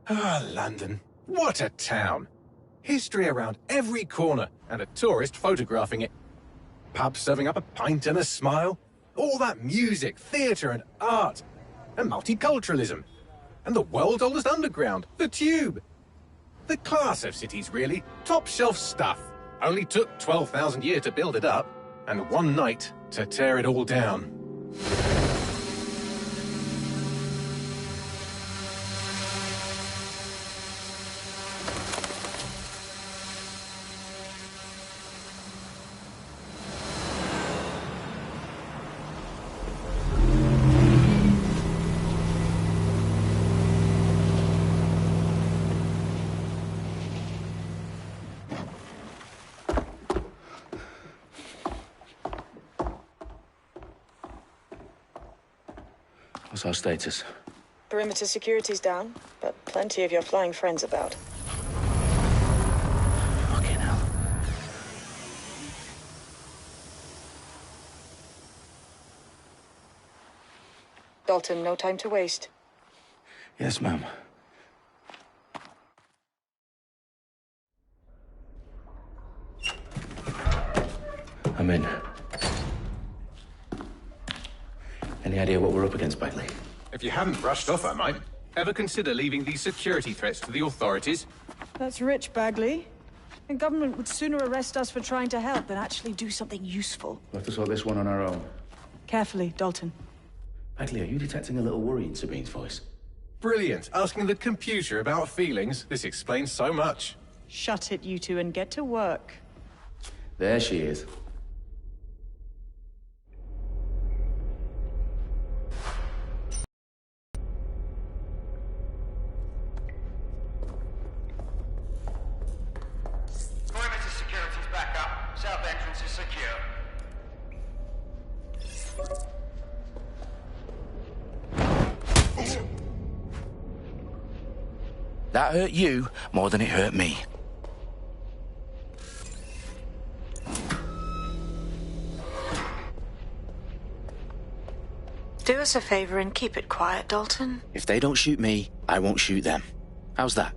Ah, London. What a town. History around every corner, and a tourist photographing it. Pubs serving up a pint and a smile. All that music, theatre and art. And multiculturalism. And the world's oldest underground, the Tube. The class of cities, really. Top shelf stuff. Only took 12,000 years to build it up, and one night to tear it all down. What's our status? Perimeter security's down, but plenty of your flying friends about. Fucking hell. Dalton, no time to waste. Yes, ma'am. I'm in. Any idea what we're up against, Bagley? If you haven't brushed off, I might. Ever consider leaving these security threats to the authorities? That's rich, Bagley. The government would sooner arrest us for trying to help than actually do something useful. We'll have to sort this one on our own. Carefully, Dalton. Bagley, are you detecting a little worry in Sabine's voice? Brilliant. Asking the computer about feelings. This explains so much. Shut it, you two, and get to work. There she is. Perimeter security's back up. South entrance is secure. That hurt you more than it hurt me. Do us a favor and keep it quiet, Dalton. If they don't shoot me, I won't shoot them. How's that?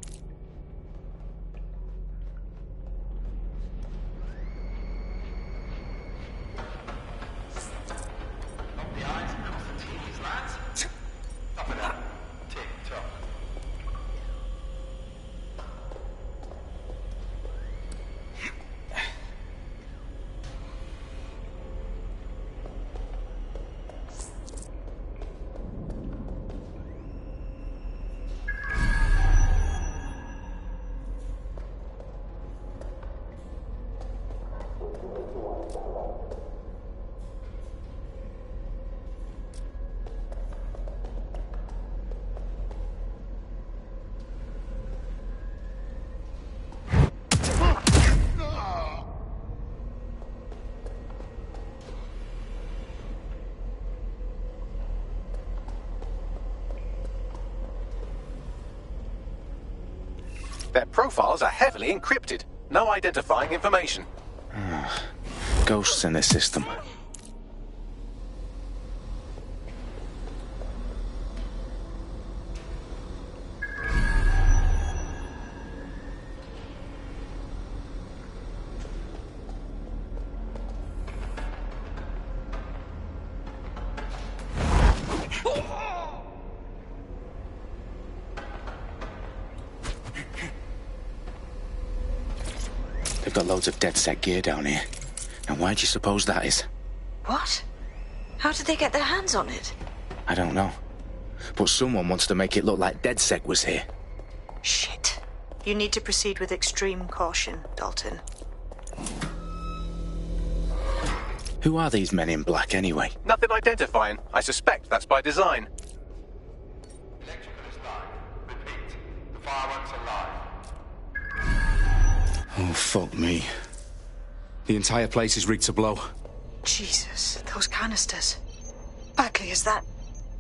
Their profiles are heavily encrypted. No identifying information. Ghosts in this system. They've got loads of DedSec gear down here. And why do you suppose that is? What? How did they get their hands on it? I don't know. But someone wants to make it look like DedSec was here. Shit. You need to proceed with extreme caution, Dalton. Who are these men in black anyway? Nothing identifying. I suspect that's by design. Electrical is live. Repeat. The fireworks are live. Oh, fuck me. The entire place is rigged to blow. Jesus, those canisters. Bagley, is that...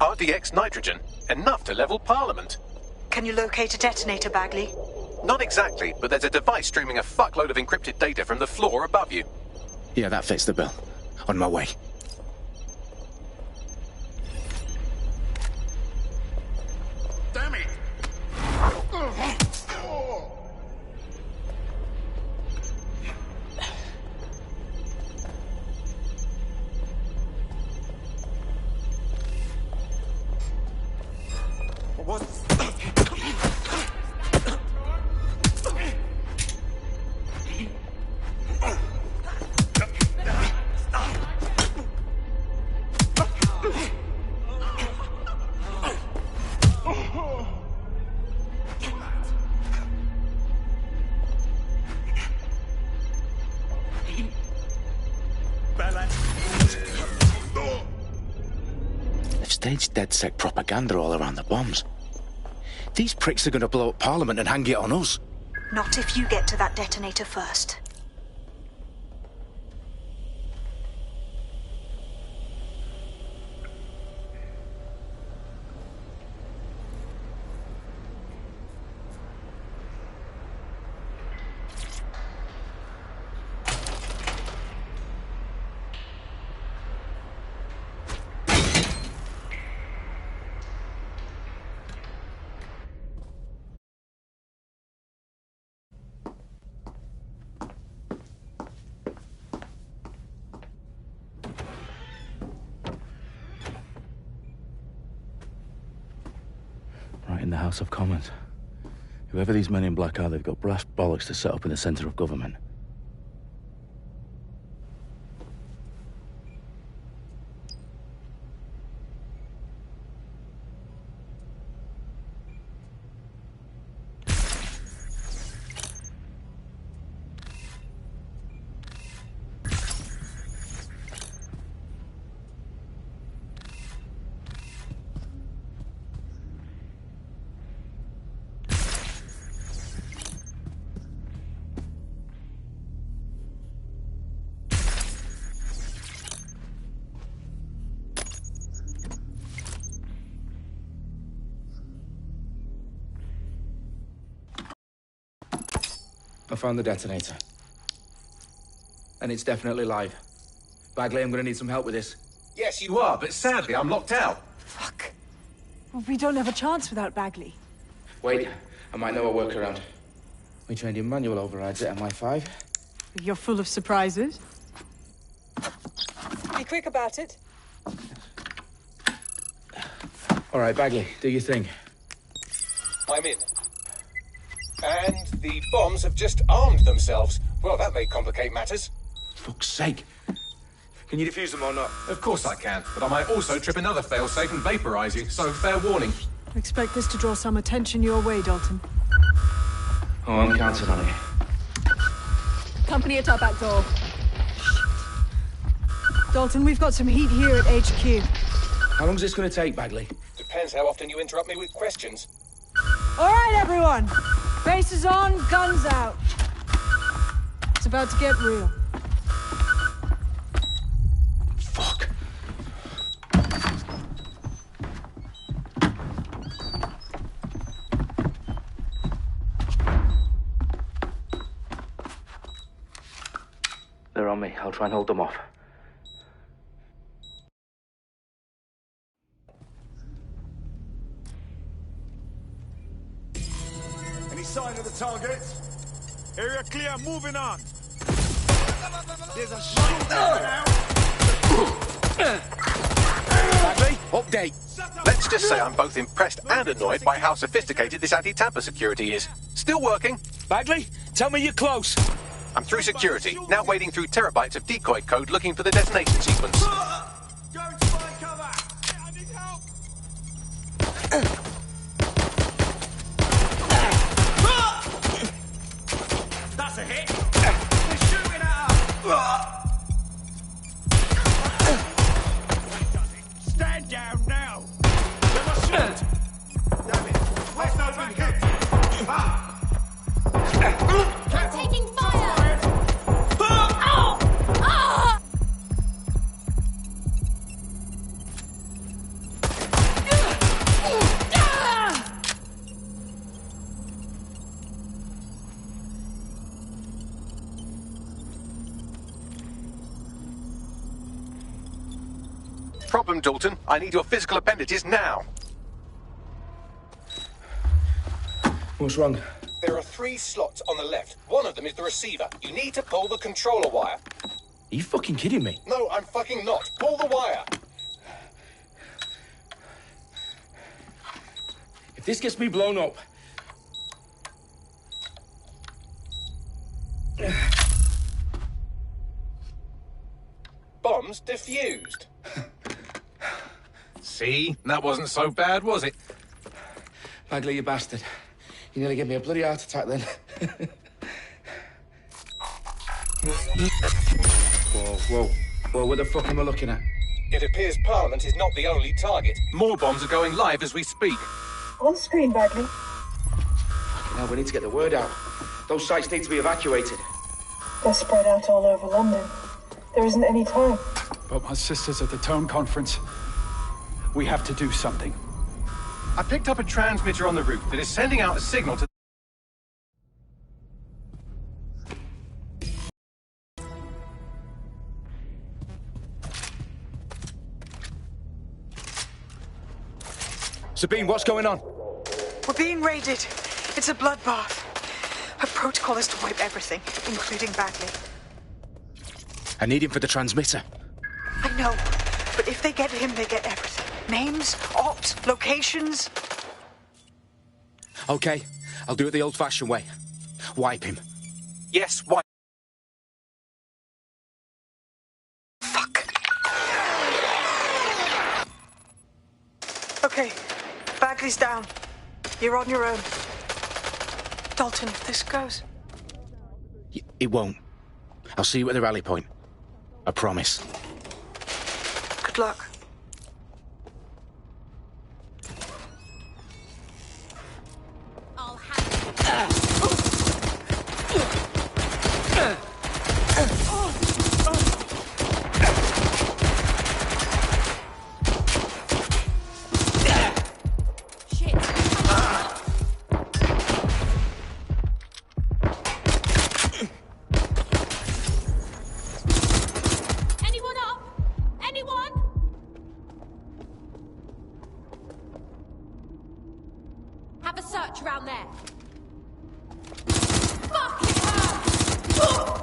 RDX nitrogen. Enough to level Parliament. Can you locate a detonator, Bagley? Not exactly, but there's a device streaming a fuckload of encrypted data from the floor above you. Yeah, that fits the bill. On my way. Damn it! staged DedSec propaganda all around the bombs. These pricks are going to blow up Parliament and hang it on us. Not if you get to that detonator first. Right in the House of Commons. Whoever these men in black are, they've got brass bollocks to set up in the centre of government. I found the detonator. And it's definitely live. Bagley, I'm gonna need some help with this. Yes, you are, but sadly, I'm locked out. Fuck. We don't have a chance without Bagley. Wait, I might know a workaround. We trained in manual overrides at MI5. You're full of surprises. Be quick about it. All right, Bagley, do your thing. I'm in. And the bombs have just armed themselves. Well, that may complicate matters. Fuck's sake. Can you defuse them or not? Of course I can, but I might also trip another failsafe and vaporize you, so fair warning. Expect this to draw some attention your way, Dalton. Oh, I'm counting on it. Company at our back door. Dalton, we've got some heat here at HQ. How long's this gonna take, Bagley? Depends how often you interrupt me with questions. All right, everyone. Faces on, guns out. It's about to get real. Fuck. They're on me. I'll try and hold them off. Any sign of the target? Area clear, moving on. There's a shot now. Bagley, update. Let's just say I'm both impressed and annoyed by how sophisticated this anti-tamper security is. Still working. Bagley, tell me you're close. I'm through security, now wading through terabytes of decoy code looking for the detonation sequence. Going to find cover. I need help. That's a hit. They're shooting at us. Stand down now. They must shoot. Damn it. Where's no back hit? I'm taking fire! Problem, Dalton. I need your physical appendages now. What's wrong? There are 3 slots on the left. One of them is the receiver. You need to pull the controller wire. Are you fucking kidding me? No, I'm fucking not. Pull the wire. If this gets me blown up... Bombs defused. See? That wasn't so bad, was it? Bagley, you bastard. You nearly gave me a bloody heart attack then. Whoa, what the fuck am I looking at? It appears Parliament is not the only target. More bombs are going live as we speak. On screen, Bagley. Now we need to get the word out. Those sites need to be evacuated. They're spread out all over London. There isn't any time. But my sister's at the town conference. We have to do something. I picked up a transmitter on the roof that is sending out a signal to... Sabine, what's going on? We're being raided. It's a bloodbath. Our protocol is to wipe everything, including Bagley. I need him for the transmitter. I know, but if they get him, they get everything. Names, ops, locations. Okay, I'll do it the old-fashioned way. Wipe him. Yes, wipe. Fuck. Okay, Bagley's down. You're on your own. Dalton, if this goes... It won't. I'll see you at the rally point. I promise. Good luck. I'll have Anyone up? Anyone? Have a search around there. Fucking hell!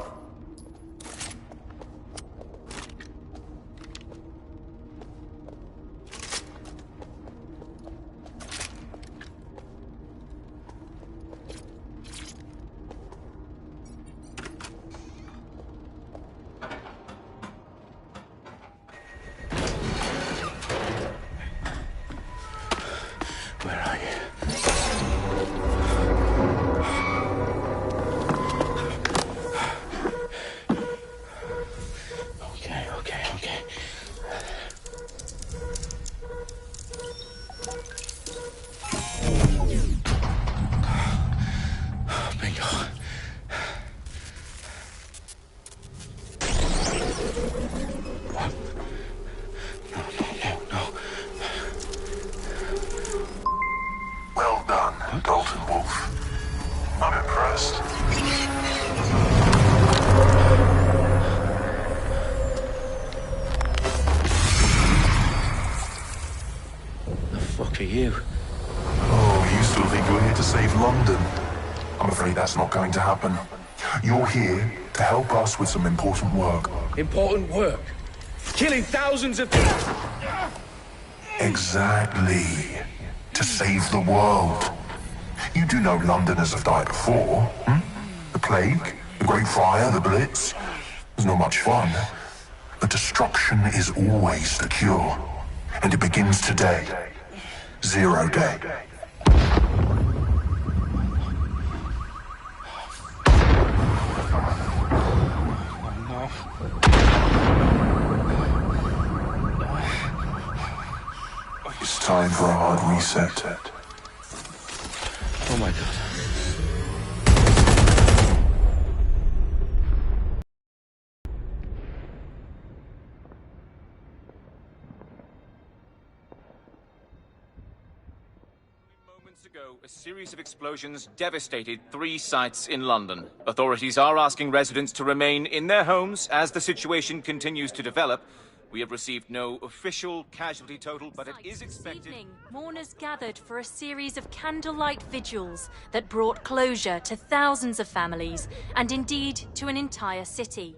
Where are you? Okay. Bingo. No. Well done, Dalton Wolf. I'm impressed. The fuck are you? Oh, you still think you're here to save London? I'm afraid that's not going to happen. You're here to help us with some important work. Important work. Killing thousands of people. Exactly. To save the world. You do know Londoners have died before, hmm? The Plague, the Great Fire, the Blitz. It's not much fun. But destruction is always the cure. And it begins today. Zero Day. It's time for a hard reset. Oh my god. Moments ago, a series of explosions devastated 3 sites in London. Authorities are asking residents to remain in their homes as the situation continues to develop. We have received no official casualty total, but it is expected... This evening, mourners gathered for a series of candlelight vigils that brought closure to thousands of families, and indeed to an entire city.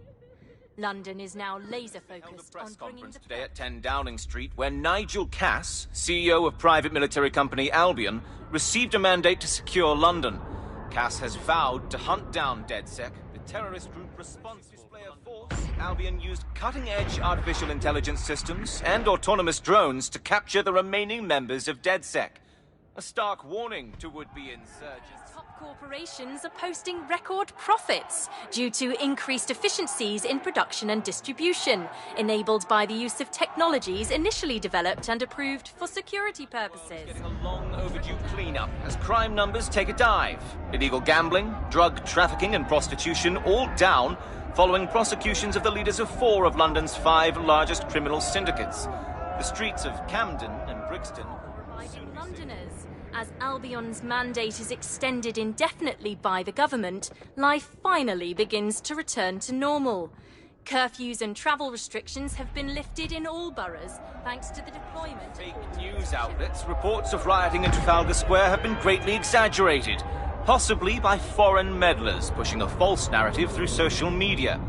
London is now laser-focused on bringing the... today at 10 Downing Street, where Nigel Cass, CEO of private military company Albion, received a mandate to secure London. Cass has vowed to hunt down DedSec, the terrorist group responsible for display of force. Albion used cutting-edge artificial intelligence systems and autonomous drones to capture the remaining members of DedSec. A stark warning to would-be insurgents. Top corporations are posting record profits due to increased efficiencies in production and distribution, enabled by the use of technologies initially developed and approved for security purposes. Getting a long overdue cleanup as crime numbers take a dive. Illegal gambling, drug trafficking and prostitution all down following prosecutions of the leaders of 4 of London's 5 largest criminal syndicates. The streets of Camden and Brixton Reviving Londoners. As Albion's mandate is extended indefinitely by the government, life finally begins to return to normal. Curfews and travel restrictions have been lifted in all boroughs, thanks to the deployment. Fake news outlets, reports of rioting in Trafalgar Square have been greatly exaggerated, possibly by foreign meddlers pushing a false narrative through social media.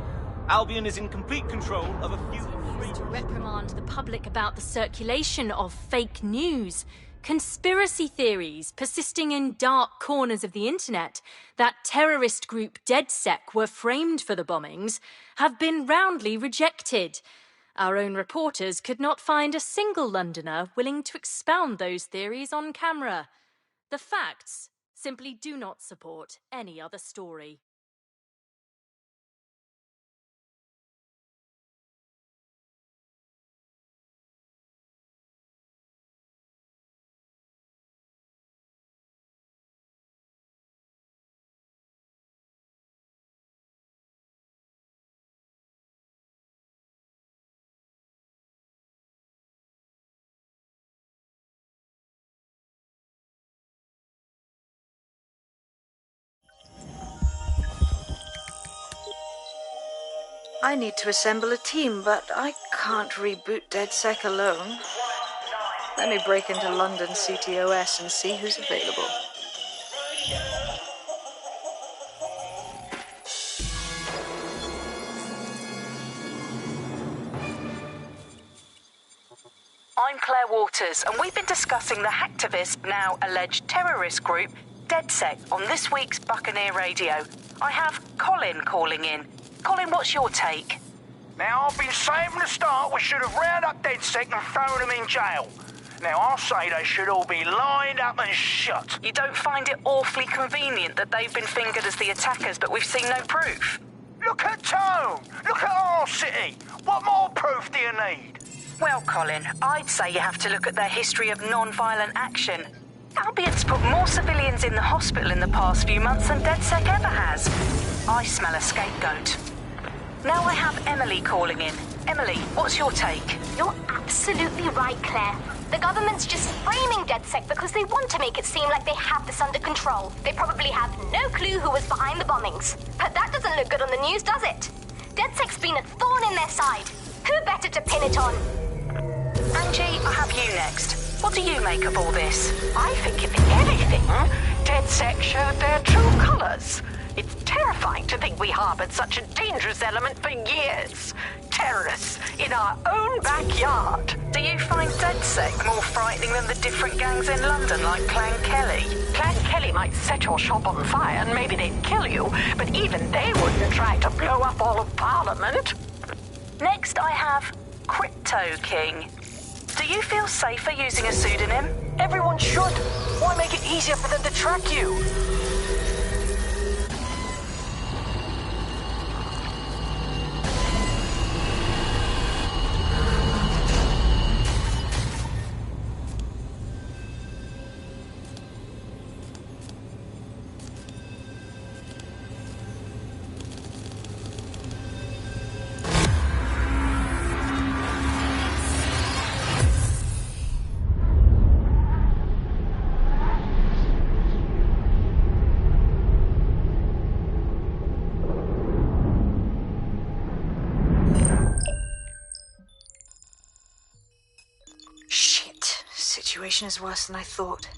Albion is in complete control of a few... To reprimand the public about the circulation of fake news. Conspiracy theories persisting in dark corners of the internet that terrorist group DedSec were framed for the bombings have been roundly rejected. Our own reporters could not find a single Londoner willing to expound those theories on camera. The facts simply do not support any other story. I need to assemble a team, but I can't reboot DedSec alone. Let me break into London CTOS and see who's available. I'm Claire Waters, and we've been discussing the hacktivist, now alleged terrorist group, DedSec, on this week's Buccaneer Radio. I have Colin calling in. Colin, what's your take? Now, I've been saying from the start we should have rounded up DedSec and thrown them in jail. Now, I'll say they should all be lined up and shot. You don't find it awfully convenient that they've been fingered as the attackers, but we've seen no proof? Look at Tone! Look at our city! What more proof do you need? Well, Colin, I'd say you have to look at their history of non-violent action. Albion's put more civilians in the hospital in the past few months than DedSec ever has. I smell a scapegoat. Now I have Emily calling in. Emily, what's your take? You're absolutely right, Claire. The government's just framing DedSec because they want to make it seem like they have this under control. They probably have no clue who was behind the bombings. But that doesn't look good on the news, does it? DedSec's been a thorn in their side. Who better to pin it on? Angie, I have you next. What do you make of all this? I think if anything, DedSec showed their true colors. It's terrifying to think we harbored such a dangerous element for years. Terrorists in our own backyard. Do you find DedSec more frightening than the different gangs in London, like Clan Kelly? Clan Kelly might set your shop on fire and maybe they'd kill you, but even they wouldn't try to blow up all of Parliament. Next, I have Crypto King. Do you feel safer using a pseudonym? Everyone should. Why make it easier for them to track you? Situation is worse than I thought.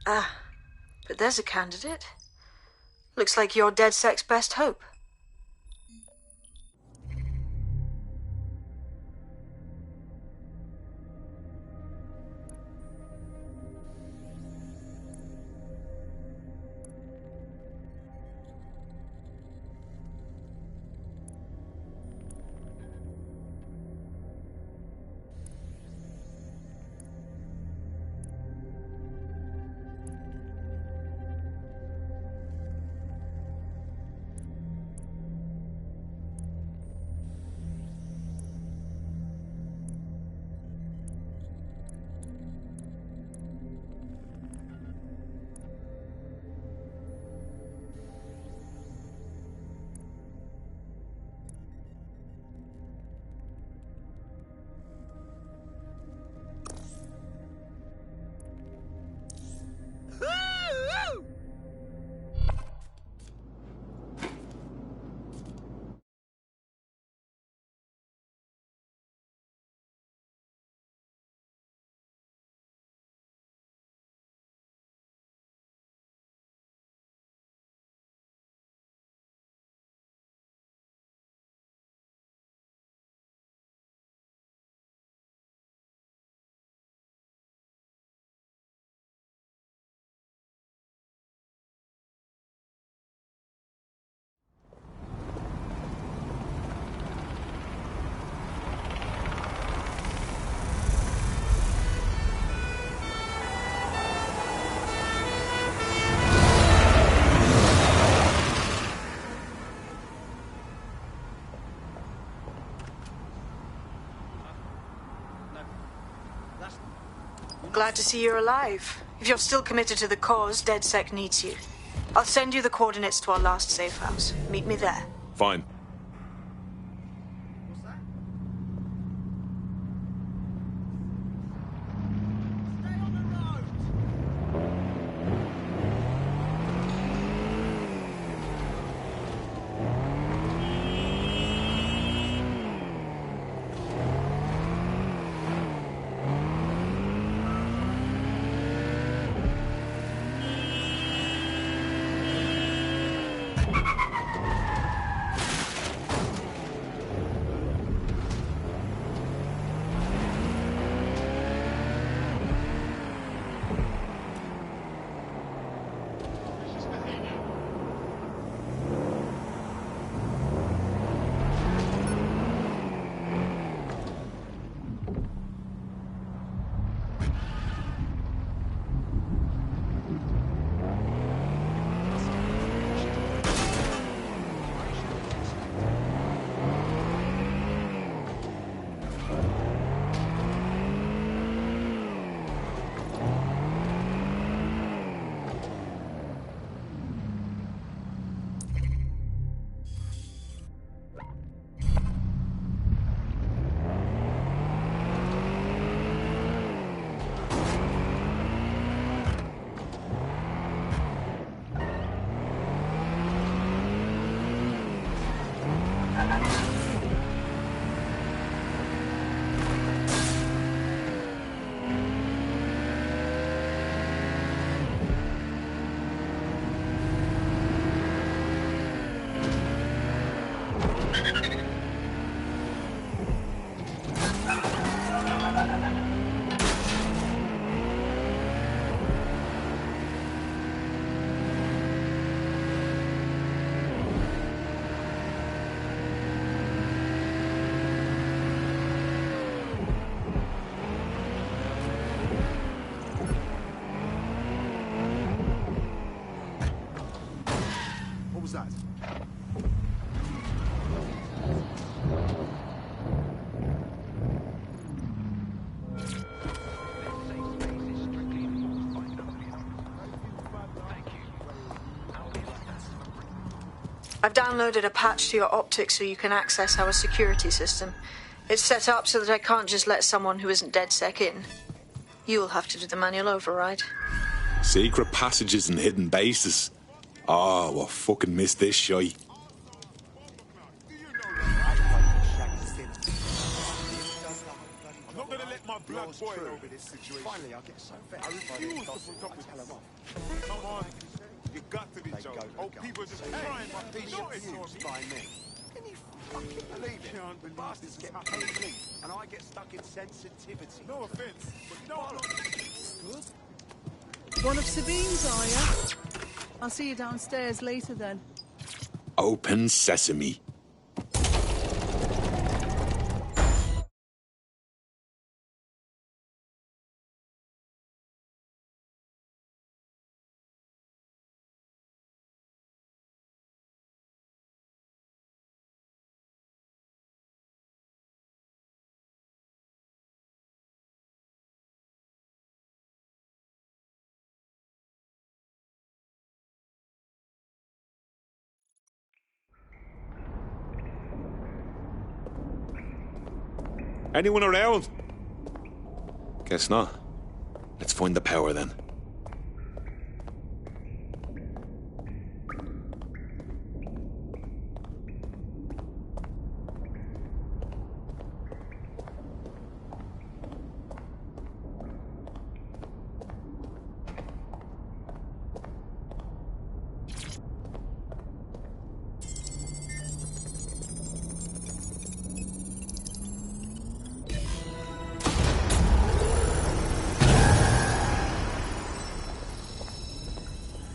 But there's a candidate. Looks like you're DedSec's best hope. glad to see you're alive. If you're still committed to the cause, DedSec needs you. I'll send you the coordinates to our last safe house. Meet me there. Fine. that? I've downloaded a patch to your optics so you can access our security system. It's set up so that I can't just let someone who isn't DedSec in. You'll have to do the manual override. Secret passages and hidden bases. Oh, I fucking missed this shite. I'm not gonna let my blood boil over this situation. Finally, I get so vexed. I refuse to put up with this. Come on. You got to be joking. Oh, people just trying to be noticed by me. Can you fucking believe it? Can't believe bastards get paid me, and I get stuck in sensitivity. No offense, but you know what? Good. One of Sabine's, are you? I'll see you downstairs later then. Open sesame. Anyone around? Guess not. Let's find the power then.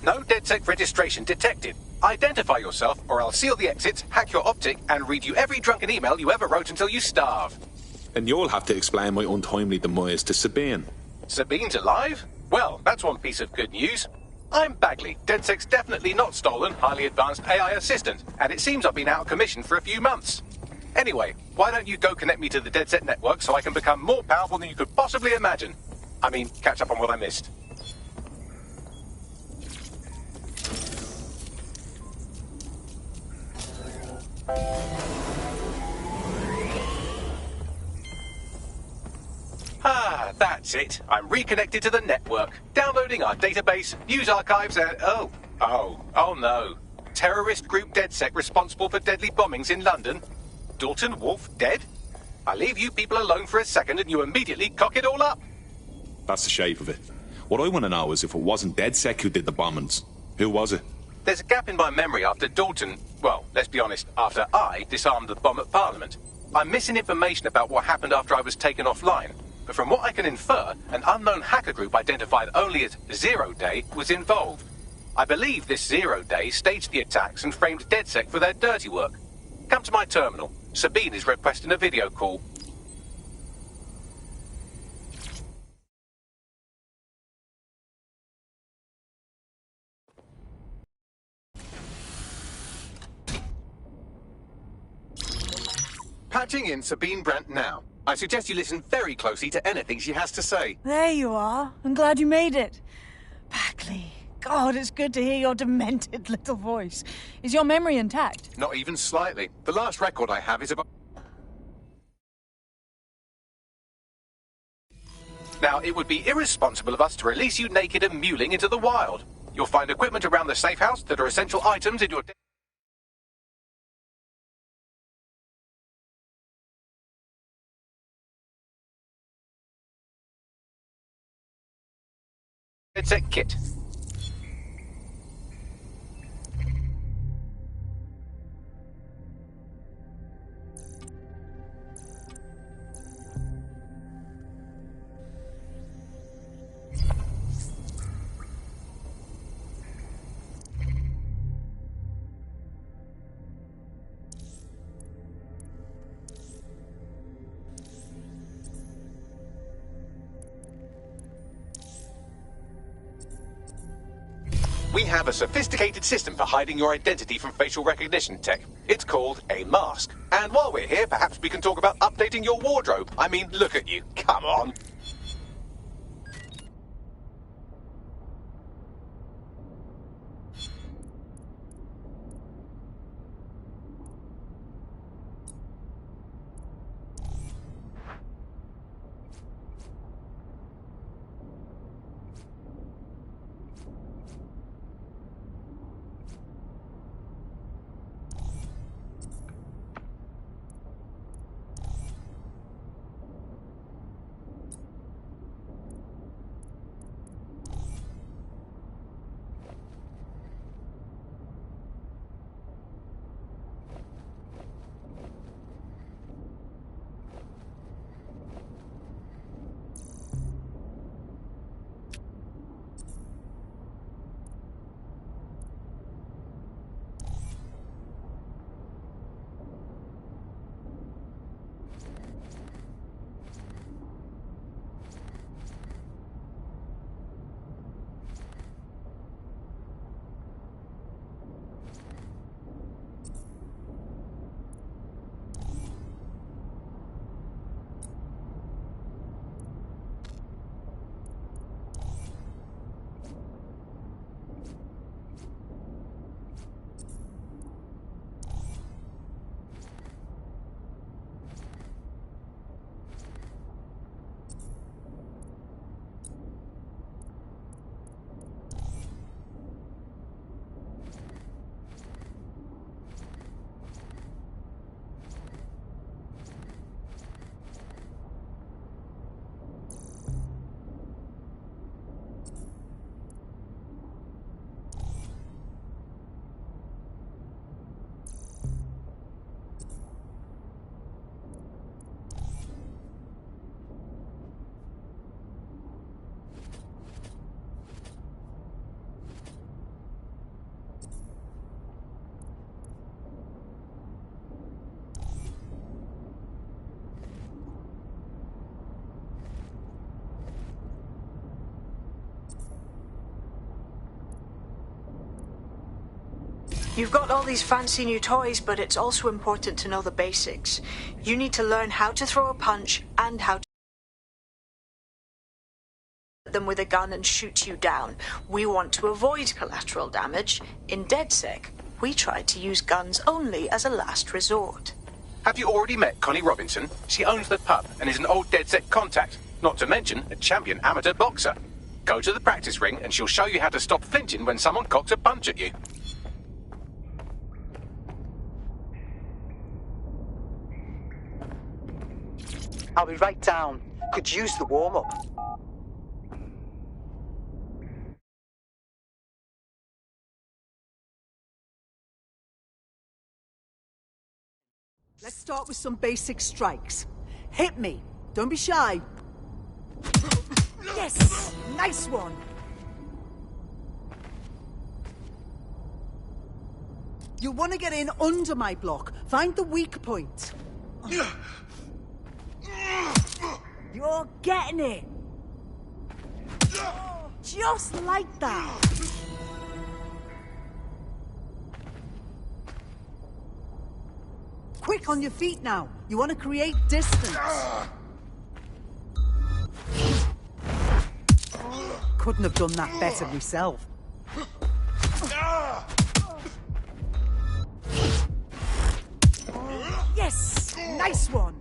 No DedSec registration detected. Identify yourself, or I'll seal the exits, hack your optic, and read you every drunken email you ever wrote until you starve. And you'll have to explain my untimely demise to Sabine. Sabine's alive? Well, that's one piece of good news. I'm Bagley, DedSec's definitely not stolen, highly advanced AI assistant, and it seems I've been out of commission for a few months. Anyway, why don't you go connect me to the DedSec network so I can become more powerful than you could possibly imagine? I mean, catch up on what I missed. Ah, that's it. I'm reconnected to the network. Downloading our database, news archives, and... Oh no. Terrorist group DedSec responsible for deadly bombings in London? Dalton Wolf dead? I leave you people alone for a second and you immediately cock it all up. That's the shape of it. What I want to know is if it wasn't DedSec who did the bombings, who was it? There's a gap in my memory after Dalton... Well, let's be honest, after I disarmed the bomb at Parliament. I'm missing information about what happened after I was taken offline. But from what I can infer, an unknown hacker group identified only as Zero Day was involved. I believe this Zero Day staged the attacks and framed DedSec for their dirty work. Come to my terminal. Sabine is requesting a video call. Patching in Sabine Brandt now. I suggest you listen very closely to anything she has to say. There you are. I'm glad you made it. Bagley. God, it's good to hear your demented little voice. Is your memory intact? Not even slightly. The last record I have is about... Now, it would be irresponsible of us to release you naked and mewling into the wild. You'll find equipment around the safe house that are essential items in your... DedSec kit. We have a sophisticated system for hiding your identity from facial recognition tech. It's called a mask. And while we're here, perhaps we can talk about updating your wardrobe. I mean, look at you. Come on. You've got all these fancy new toys, but it's also important to know the basics. You need to learn how to throw a punch and how to them with a gun and shoot you down. We want to avoid collateral damage. In DedSec, we try to use guns only as a last resort. Have you already met Connie Robinson? She owns the pub and is an old DedSec contact, not to mention a champion amateur boxer. Go to the practice ring and she'll show you how to stop flinching when someone cocks a punch at you. I'll be right down. Could use the warm-up. Let's start with some basic strikes. Hit me. Don't be shy. Yes! Nice one! You'll want to get in under my block. Find the weak point. You're getting it. Just like that. Quick on your feet now. You want to create distance. Couldn't have done that better myself. Yes! Nice one!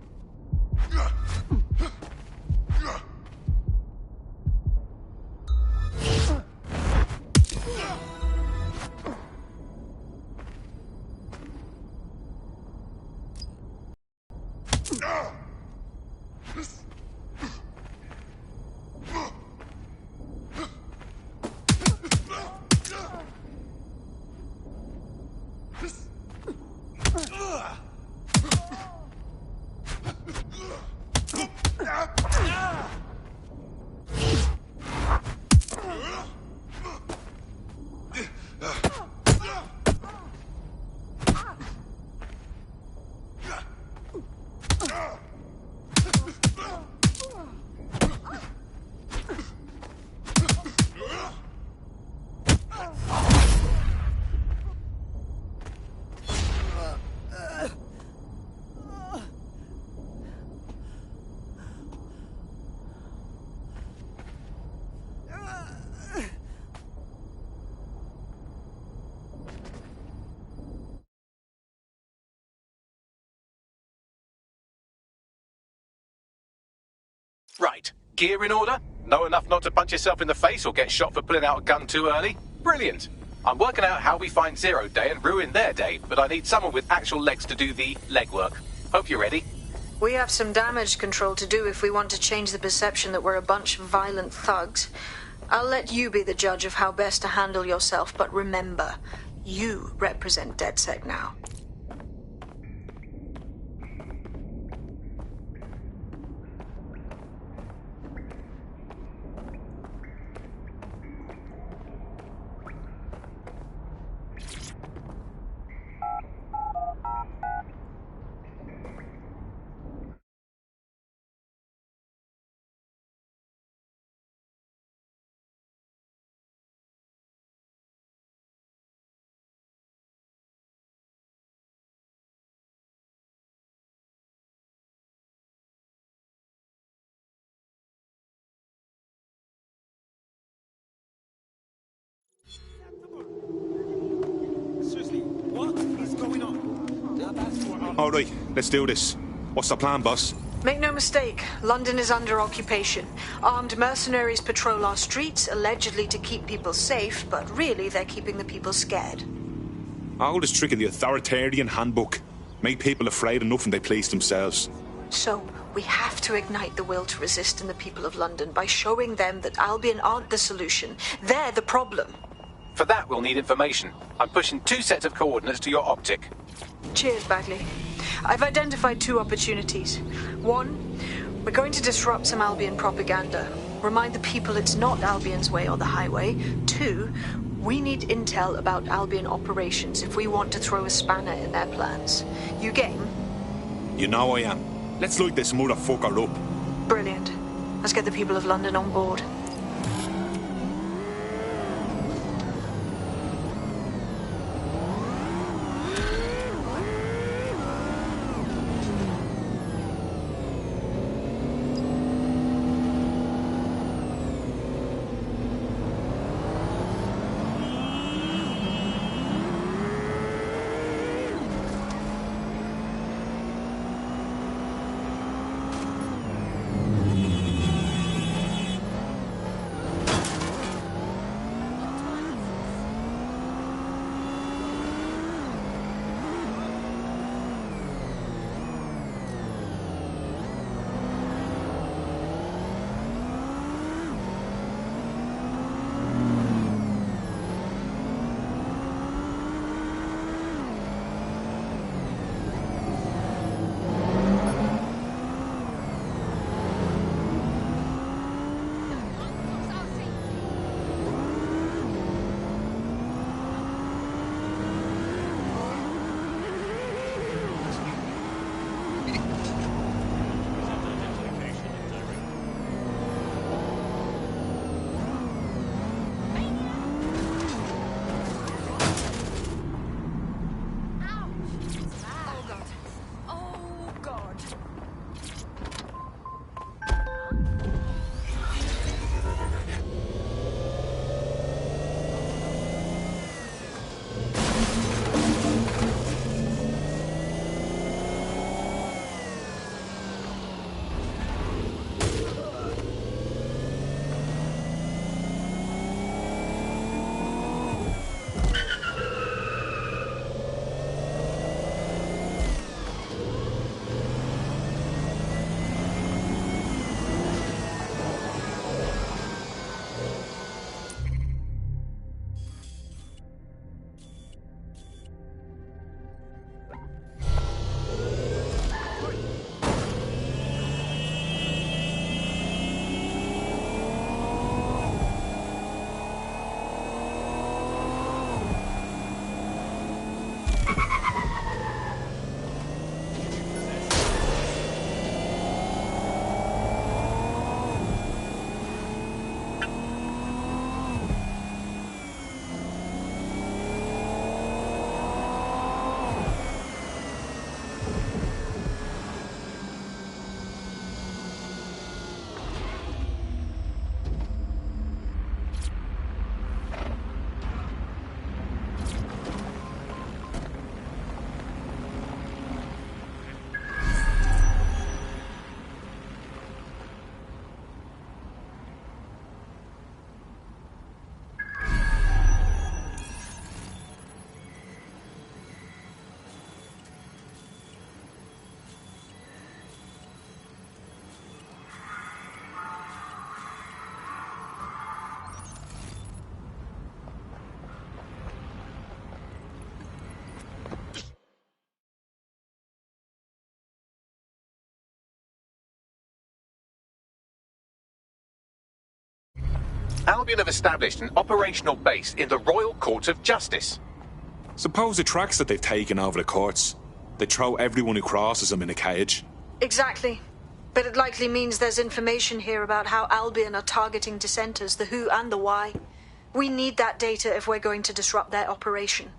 Right. Gear in order? Know enough not to punch yourself in the face or get shot for pulling out a gun too early? Brilliant. I'm working out how we find Zero Day and ruin their day, but I need someone with actual legs to do the legwork. Hope you're ready. We have some damage control to do if we want to change the perception that we're a bunch of violent thugs. I'll let you be the judge of how best to handle yourself, but remember, you represent DedSec now. All right, let's do this. What's the plan, boss? Make no mistake, London is under occupation. Armed mercenaries patrol our streets, allegedly to keep people safe, but really they're keeping the people scared. Oldest trick in the authoritarian handbook. Make people afraid enough when they please themselves. So, we have to ignite the will to resist in the people of London by showing them that Albion aren't the solution. They're the problem. For that, we'll need information. I'm pushing 2 sets of coordinates to your optic. Cheers, Bagley. I've identified 2 opportunities. 1, we're going to disrupt some Albion propaganda. Remind the people it's not Albion's way or the highway. 2, we need intel about Albion operations if we want to throw a spanner in their plans. You game? You know I am. Let's light this motherfucker up. Brilliant. Let's get the people of London on board. Albion have established an operational base in the Royal Court of Justice. Suppose the tracks that they've taken over the courts, they throw everyone who crosses them in a cage. Exactly. But it likely means there's information here about how Albion are targeting dissenters, the who and the why. We need that data if we're going to disrupt their operation.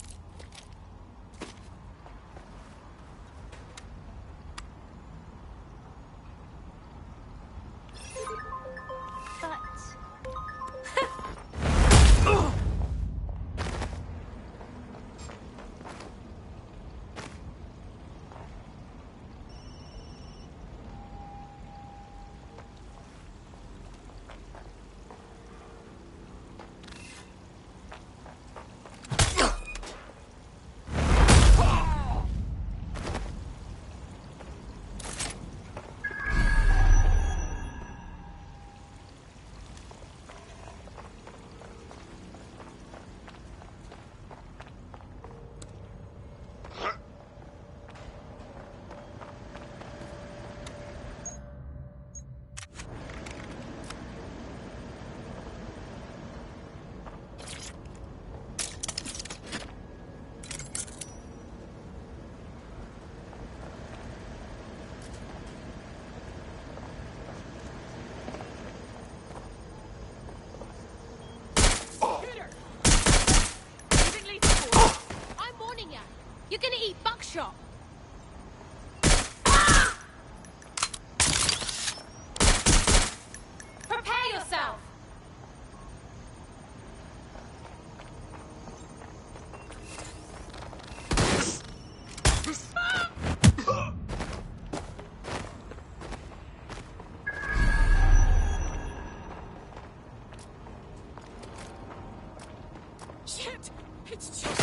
You're gonna eat buckshot. Prepare yourself. Shit! It's just...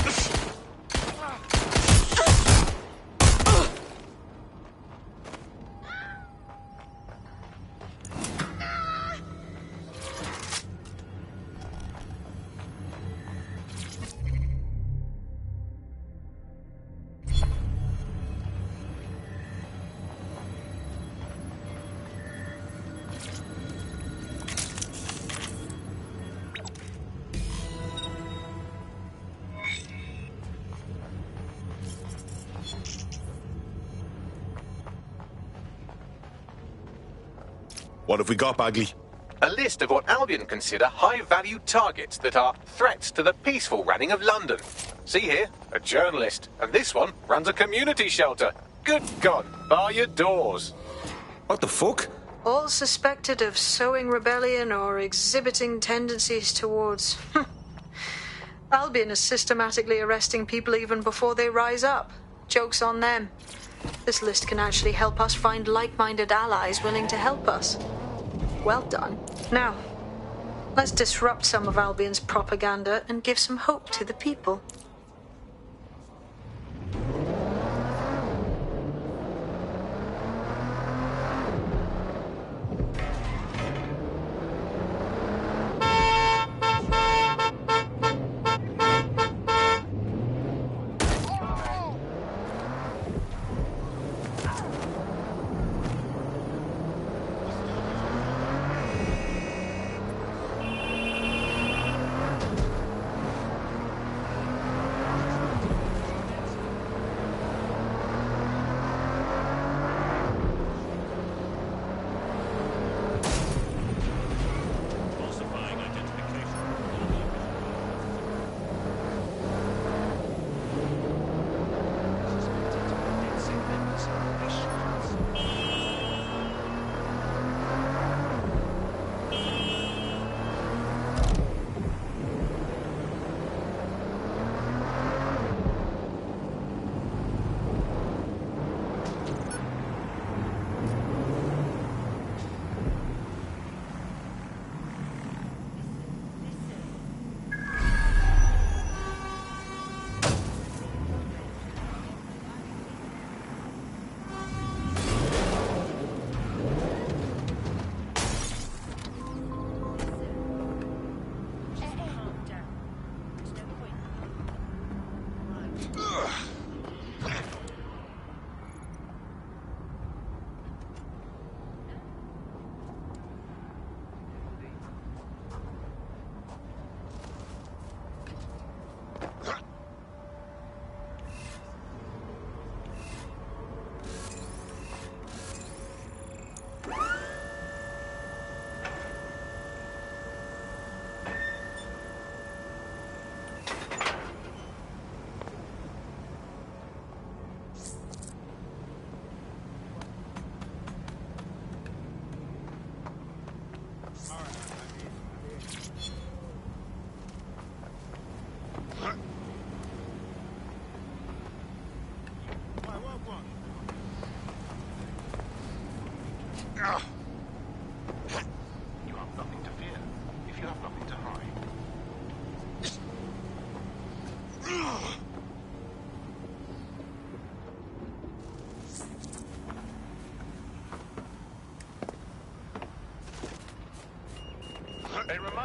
What have we got, Bagley? A list of what Albion consider high-value targets that are threats to the peaceful running of London. See here, a journalist, and this one runs a community shelter. Good God, bar your doors. What the fuck? All suspected of sowing rebellion or exhibiting tendencies towards... Albion is systematically arresting people even before they rise up. Joke's on them. This list can actually help us find like-minded allies willing to help us. Well done. Now, let's disrupt some of Albion's propaganda and give some hope to the people.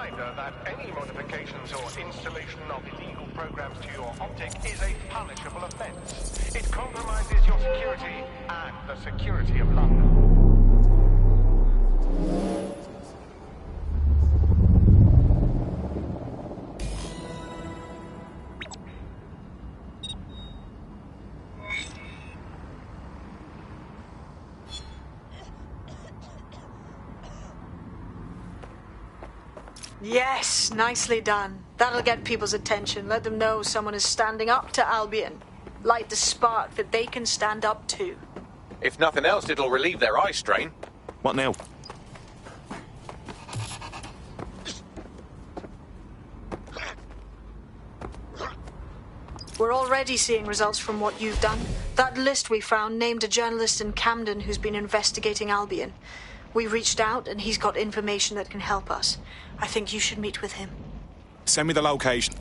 reminder that any modifications or installation of illegal programs to your optic is a punishable offense. It compromises your security and the security of London. Yes, nicely done. That'll get people's attention. Let them know someone is standing up to Albion. Light the spark that they can stand up to. If nothing else, it'll relieve their eye strain. What now? We're already seeing results from what you've done. That list we found named a journalist in Camden who's been investigating Albion. We reached out and he's got information that can help us. I think you should meet with him. Send me the location.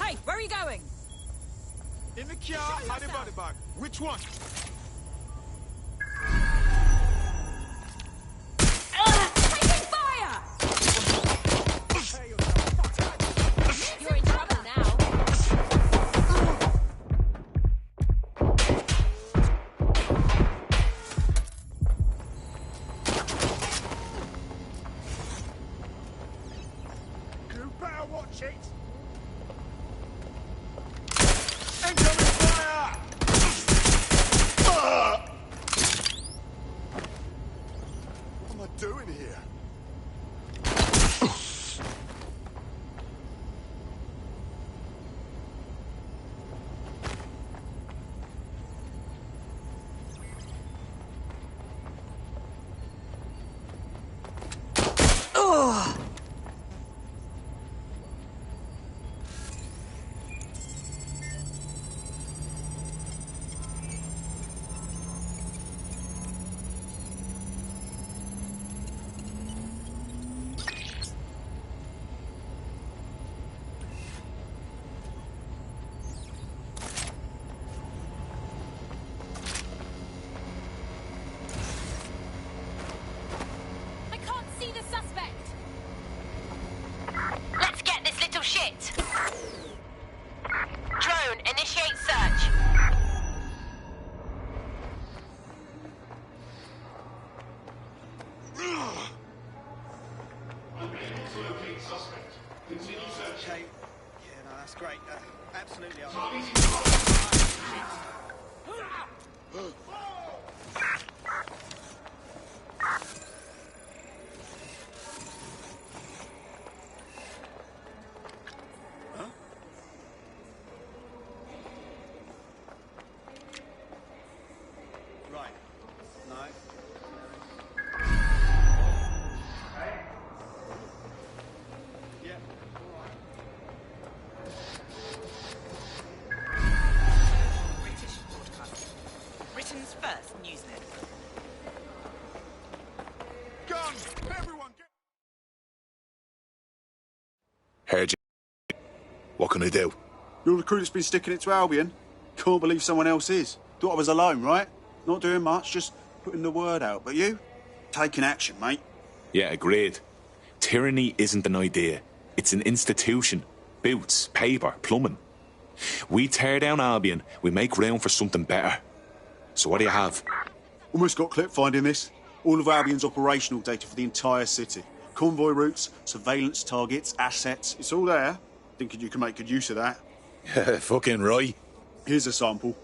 Hey, where are you going? In the car or the body bag? Which one? Taking fire! You're in trouble now. You better watch it. What am I doing here? Okay. Yeah, no, that's great. Absolutely. Right. No. Yeah. British Broadcasting. Britain's first news network. Guns! Everyone get... Heard you. What can I do? You're the crew that's been sticking it to Albion. Can't believe someone else is. Thought I was alone, right? Not doing much, just putting the word out. But you? Taking action, mate. Yeah, agreed. Tyranny isn't an idea. It's an institution. Boots, paper, plumbing. We tear down Albion, we make room for something better. So what do you have? Almost got clip finding this. All of Albion's operational data for the entire city. Convoy routes, surveillance targets, assets. It's all there. Thinking you can make good use of that. Fucking right. Here's a sample.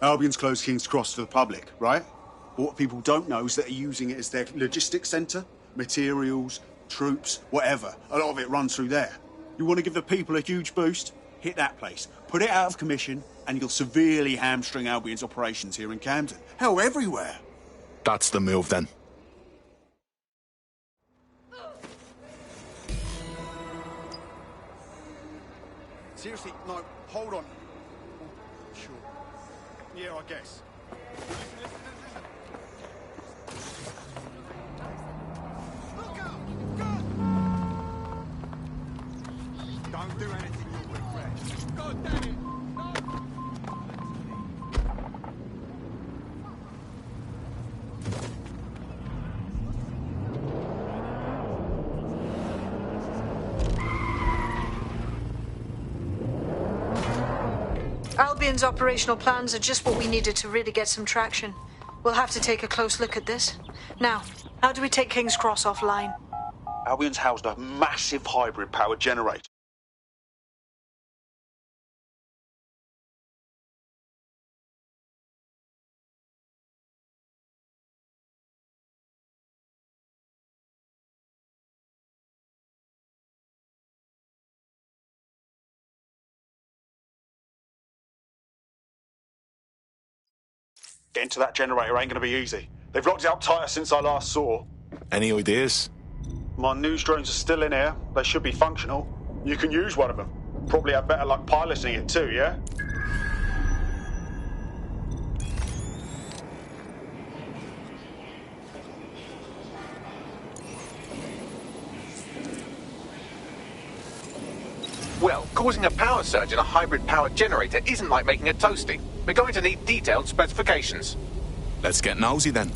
Albion's closed King's Cross to the public, right? But what people don't know is that they're using it as their logistics centre. Materials, troops, whatever. A lot of it runs through there. You want to give the people a huge boost? Hit that place. Put it out of commission, and you'll severely hamstring Albion's operations here in Camden. Hell, everywhere. That's the move then. Seriously, no, hold on. Sure. Yeah, I guess. Don't do anything you'll regret. God damn it! Albion's operational plans are just what we needed to really get some traction. We'll have to take a close look at this. Now, how do we take King's Cross offline? Albion's housed a massive hybrid power generator. Getting to that generator ain't gonna be easy. They've locked it up tighter since I last saw. Any ideas? My news drones are still in here. They should be functional. You can use one of them. Probably have better luck piloting it too, yeah? Well, causing a power surge in a hybrid power generator isn't like making a toasty. We're going to need detailed specifications. Let's get nosy then.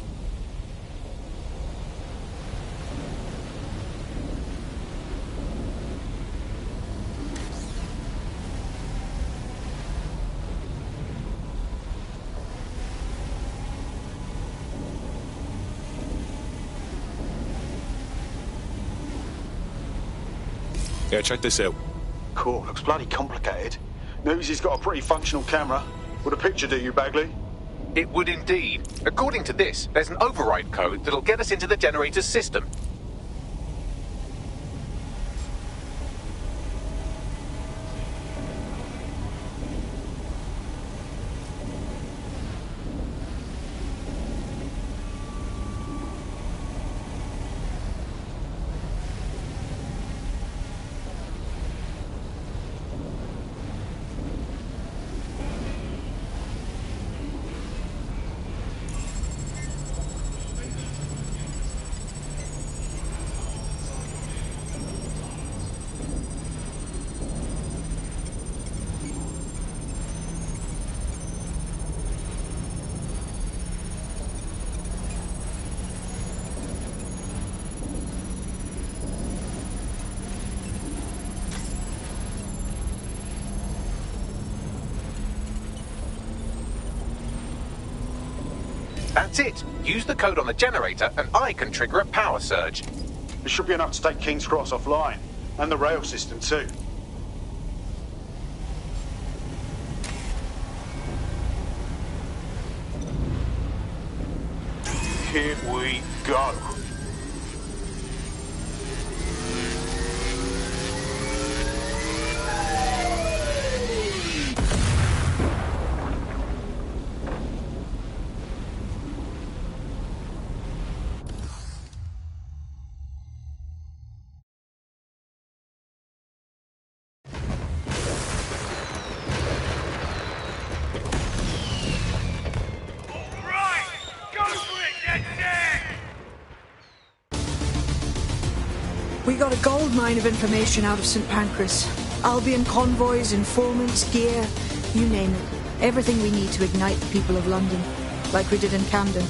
Yeah, check this out. Cool, looks bloody complicated. Newsy's got a pretty functional camera. Would a picture do you, Bagley? It would indeed. According to this, there's an override code that'll get us into the generator's system. That's it. Use the code on the generator and I can trigger a power surge. It should be enough to take King's Cross offline. And the rail system too. Here we go. We got a gold mine of information out of St. Pancras. Albion convoys, informants, gear, you name it. Everything we need to ignite the people of London, like we did in Camden.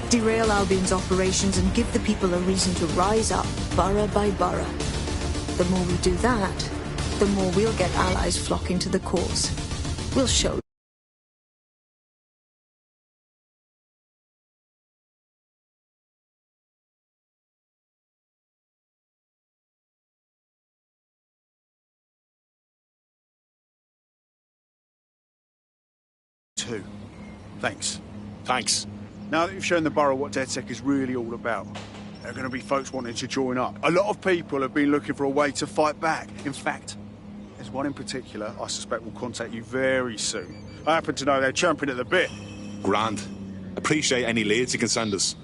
Derail Albion's operations and give the people a reason to rise up, borough by borough. The more we do that, the more we'll get allies flocking to the cause. We'll show. Two. Thanks. Thanks. Now that you've shown the borough what DedSec is really all about, there are going to be folks wanting to join up. A lot of people have been looking for a way to fight back. In fact, there's one in particular I suspect will contact you very soon. I happen to know they're champing at the bit. Grand. Appreciate any leads you can send us.